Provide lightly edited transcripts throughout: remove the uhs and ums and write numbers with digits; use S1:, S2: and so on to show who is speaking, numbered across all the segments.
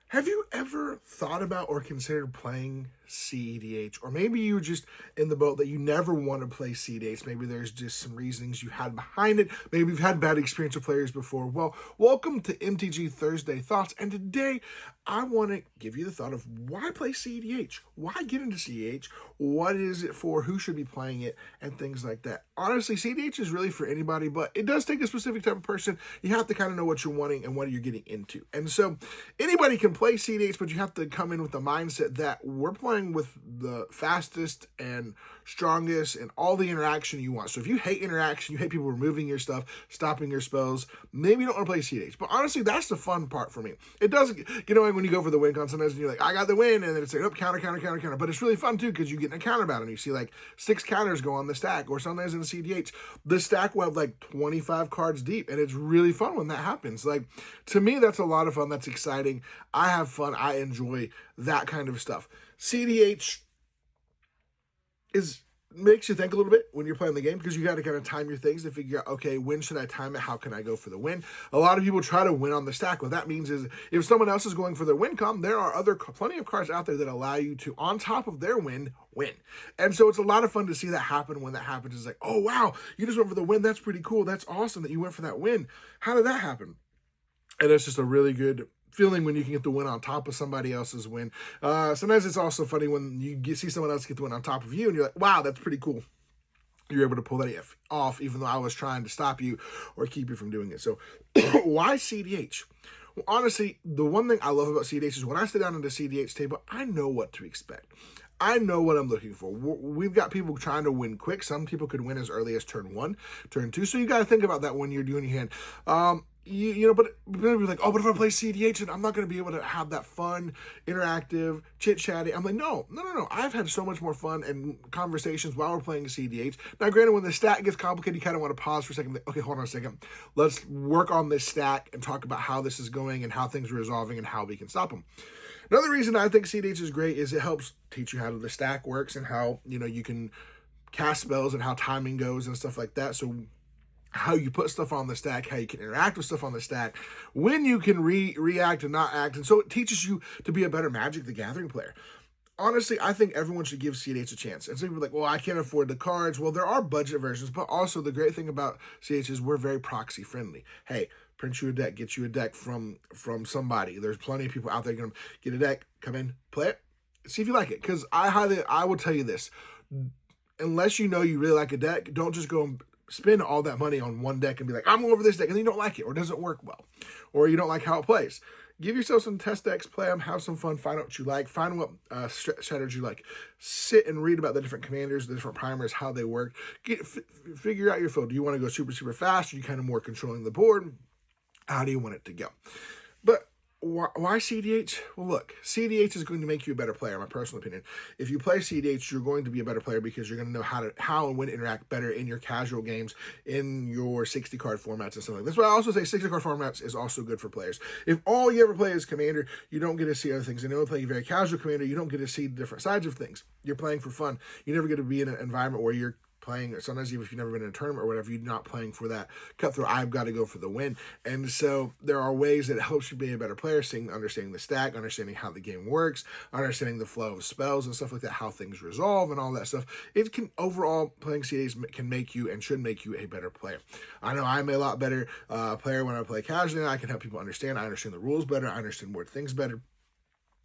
S1: Have you ever thought about or considered playing CEDH? Or maybe you're just in the boat that you never want to play CEDH. Maybe there's just some reasonings you had behind it. Maybe you've had bad experience with players before. Well, welcome to MTG Thursday Thoughts. And today I want to give you the thought of why play CEDH? Why get into CEDH? What is it for? Who should be playing it? And things like that. Honestly, CEDH is really for anybody, but it does take a specific type of person. You have to kind of know what you're wanting and what you're getting into. And so anybody can play CEDH, but you have to come in with the mindset that we're playing with the fastest and strongest and all the interaction you want. So if you hate interaction, you hate people removing your stuff, stopping your spells, maybe you don't want to play CEDH. But honestly, that's the fun part for me. It does get annoying when you go for the win con sometimes and you're like, I got the win, and then it's like, oh, counter, counter, counter, counter. But it's really fun too because you get in a counter battle and you see like 6 counters go on the stack, or sometimes in CEDH, the stack will have like 25 cards deep, and it's really fun when that happens. Like, to me, that's a lot of fun. That's exciting. I have fun. I enjoy that kind of stuff. CEDH makes you think a little bit when you're playing the game, because you got to kind of time your things to figure out, okay, when should I time it? How can I go for the win? A lot of people try to win on the stack. What that means is if someone else is going for their win com, there are plenty of cards out there that allow you to, on top of their win. And so it's a lot of fun to see that happen. When that happens, it's like, oh, wow, you just went for the win. That's pretty cool. That's awesome that you went for that win. How did that happen? And it's just a really good feeling when you can get the win on top of somebody else's win. Sometimes it's also funny when you see someone else get the win on top of you, and you're like, wow, that's pretty cool. You're able to pull that off, even though I was trying to stop you or keep you from doing it. So why CEDH? Well, honestly, the one thing I love about CEDH is when I sit down at the CEDH table, I know what to expect. I know what I'm looking for. We've got people trying to win quick. Some people could win as early as turn 1, turn 2. So you got to think about that when you're doing your hand. But you're like, oh, but if I play CEDH, and I'm not going to be able to have that fun, interactive, chit-chatty. I'm like, no. I've had so much more fun and conversations while we're playing CEDH. Now, granted, when the stack gets complicated, you kind of want to pause for a second. Like, okay, hold on a second. Let's work on this stack and talk about how this is going and how things are resolving and how we can stop them. Another reason I think CEDH is great is it helps teach you how the stack works and how, you can cast spells and how timing goes and stuff like that. So how you put stuff on the stack, how you can interact with stuff on the stack, when you can react and not act. And so it teaches you to be a better Magic the Gathering player. Honestly, I think everyone should give CEDH a chance. And some people are like, well, I can't afford the cards. Well, there are budget versions, but also the great thing about CEDH is we're very proxy friendly. Hey, print you a deck, get you a deck from somebody. There's plenty of people out there going to get a deck, come in, play it, see if you like it. Because I will tell you this, unless you know you really like a deck, don't just go and spend all that money on one deck and be like, I'm over this deck, and then you don't like it, or it doesn't work well, or you don't like how it plays. Give yourself some test decks, play them, have some fun, find out what you like, find what strategy you like. Sit and read about the different commanders, the different primers, how they work. Figure out your flow. Do you want to go super, super fast? Or are you kind of more controlling the board? How do you want it to go? But why CEDH? Well, look, CEDH is going to make you a better player, in my personal opinion. If you play CEDH, you're going to be a better player because you're going to know how and when to interact better in your casual games, in your 60-card formats and stuff like that. That's why I also say 60-card formats is also good for players. If all you ever play is Commander, you don't get to see other things. And if you only play very casual Commander, you don't get to see different sides of things. You're playing for fun. You never get to be in an environment where you're playing, sometimes even if you've never been in a tournament or whatever, you're not playing for that cutthroat, I've got to go for the win. And so there are ways that it helps you be a better player, understanding the stack, understanding how the game works, understanding the flow of spells and stuff like that, how things resolve and all that stuff. It can, overall, playing CEDH can make you and should make you a better player. I know I'm a lot better player when I play casually. I can help people understand. I understand the rules better. I understand more things better.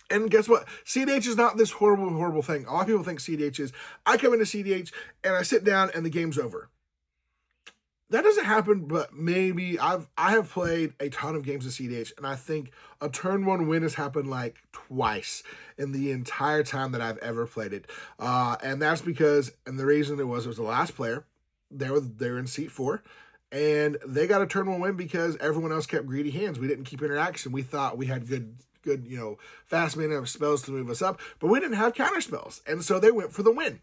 S1: And guess what? CEDH is not this horrible, horrible thing. A lot of people think CEDH is, I come into CEDH and I sit down and the game's over. That doesn't happen, but maybe I have played a ton of games of CEDH, and I think a turn 1 win has happened like twice in the entire time that I've ever played it. And that's because, and the reason it was the last player. They were in seat 4. And they got a turn 1 win because everyone else kept greedy hands. We didn't keep interaction. We thought we had good, fast mana spells to move us up, but we didn't have counter spells. And so they went for the win.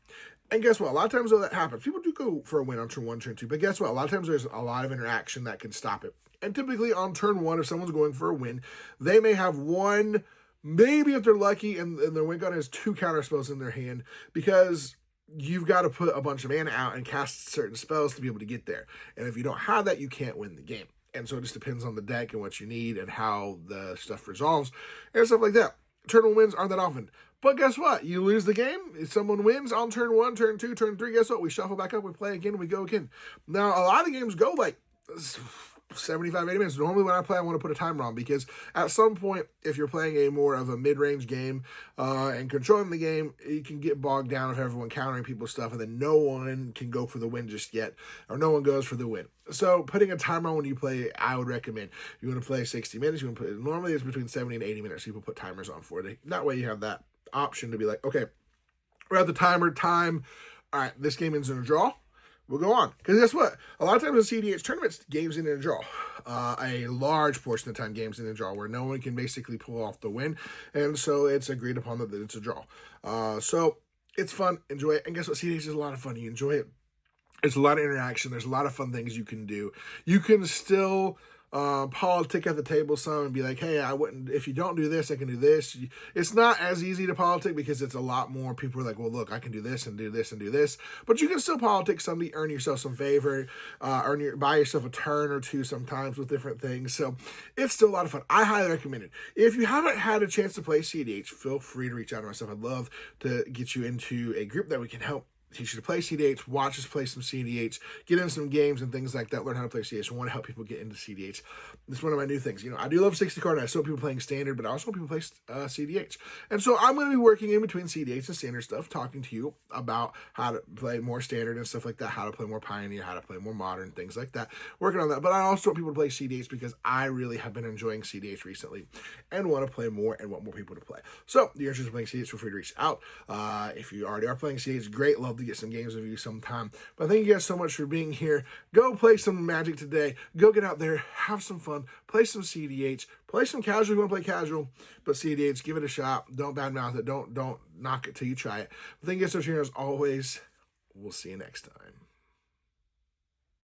S1: And guess what? A lot of times though that happens, people do go for a win on turn 1, turn 2, but guess what? A lot of times there's a lot of interaction that can stop it. And typically on turn 1, if someone's going for a win, they may have one, maybe if they're lucky, and their win gun has 2 counter spells in their hand, because you've got to put a bunch of mana out and cast certain spells to be able to get there. And if you don't have that, you can't win the game. And so it just depends on the deck and what you need and how the stuff resolves and stuff like that. Tournament wins aren't that often. But guess what? You lose the game. If someone wins on turn 1, turn 2, turn 3, guess what? We shuffle back up, we play again, we go again. Now, a lot of games go like 75, 80 minutes. Normally when I play, I want to put a timer on because at some point, if you're playing a more of a mid-range game and controlling the game, you can get bogged down if everyone countering people's stuff and then no one can go for the win just yet, or no one goes for the win. So putting a timer on when you play, I would recommend. You want to play 60 minutes, you want to put, normally it's between 70 and 80 minutes people put timers on for it. That way you have that option to be like, okay, we're at the timer time. All right, this game ends in a draw. We'll go on. Because guess what? A lot of times in CEDH tournaments, games end in a draw. A large portion of the time, games end in a draw where no one can basically pull off the win. And so it's agreed upon that it's a draw. So it's fun. Enjoy it. And guess what? CEDH is a lot of fun. You enjoy it. It's a lot of interaction. There's a lot of fun things you can do. You can still politic at the table some and be like, hey, I wouldn't, if you don't do this, I can do this. It's not as easy to politic because it's a lot more people are like, well, look, I can do this and do this and do this. But you can still politic some to earn yourself some favor, buy yourself a turn or two sometimes with different things. So it's still a lot of fun. I highly recommend it. If you haven't had a chance to play CEDH, feel free to reach out to myself. I'd love to get you into a group that we can help teach you to play CEDH, watch us play some CEDH, get in some games and things like that, learn how to play CEDH. I want to help people get into CEDH. It's one of my new things. You know, I do love 60 card, and I still want people playing standard, but I also want people play CEDH. And so I'm going to be working in between CEDH and standard stuff, talking to you about how to play more standard and stuff like that, how to play more Pioneer, how to play more modern, things like that. Working on that. But I also want people to play CEDH because I really have been enjoying CEDH recently and want to play more and want more people to play. So if you're interested in playing CEDH, feel free to reach out. If you already are playing CEDH, great. Love to get some games with you sometime. But thank you guys so much for being here. Go play some Magic today. Go get out there, have some fun, play some CEDH, play some casual if you want to play casual, but CEDH, give it a shot. Don't badmouth it. Don't knock it till you try it. But thank you guys so much for here as always. We'll see you next time.